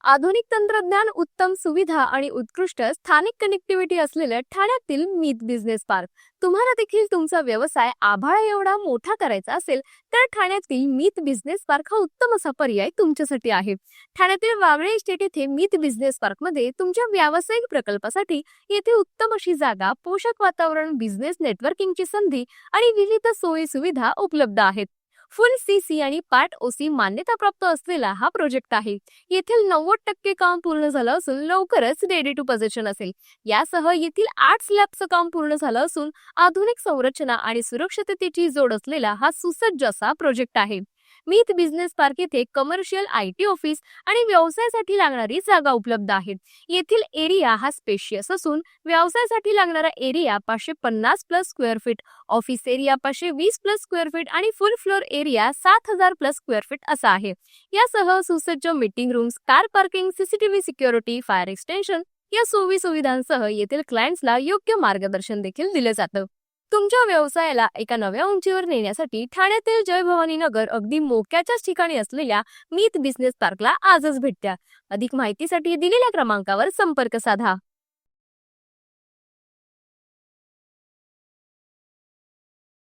आधुनिक तंत्रज्ञान, उत्तम सुविधा आणि उत्कृष्ट स्थानिक कनेक्टिव्हिटी असलेल्या ठाण्यातील मीत बिझनेस पार्क. तुम्हाला देखील तुमचा व्यवसाय आभाळ एवढा मोठा करायचा असेल तर ठाण्यातील मीत बिझनेस पार्क हा उत्तम असा पर्याय तुमच्यासाठी आहे. ठाण्यातील वागळे इस्टेट येथे मीत बिझनेस पार्क मध्ये तुमच्या व्यावसायिक प्रकल्पासाठी येथे उत्तम अशी जागा, पोषक वातावरण, बिझनेस नेटवर्किंगची संधी आणि विविध सोयी सुविधा उपलब्ध आहेत. फुल सीसी आणि पार्ट ओसी मान्यताप्राप्त असलेला हा प्रोजेक्ट आहे. येथील 90% काम पूर्ण झालं असून लवकरच रेडी टू पोझिशन असेल. यासह येथील 8 स्लॅबचं काम पूर्ण झालं असून आधुनिक संरचना आणि सुरक्षिततेची जोड असलेला हा सुसज्ज असा प्रोजेक्ट आहे. मीत बिझनेस पार्क येथे कमर्शियल, IT ऑफिस आणि व्यवसायासाठी लागणारी जागा उपलब्ध आहे. येथील एरिया हा स्पेशियस असून व्यवसायासाठी लागणारा area 550 plus square feet, office area 520 plus square feet आणि full floor area 7000 plus square feet असा आहे. यासह सुसज्ज meeting rooms, car parking, CCTV security, fire extension या सोयी सुविधांसह येथील क्लायंट्सला योग्य मार्गदर्शन देखील दिले जातं. तुमच्या व्यवसायाला एका नव्या उंचीवर नेण्यासाठी ठाण्यातील जय भवानी नगर अगदी मोक्याच्याच ठिकाणी असलेल्या मीत बिझनेस पार्कला आजच भेट द्या. अधिक माहितीसाठी दिलेल्या क्रमांकावर संपर्क साधा.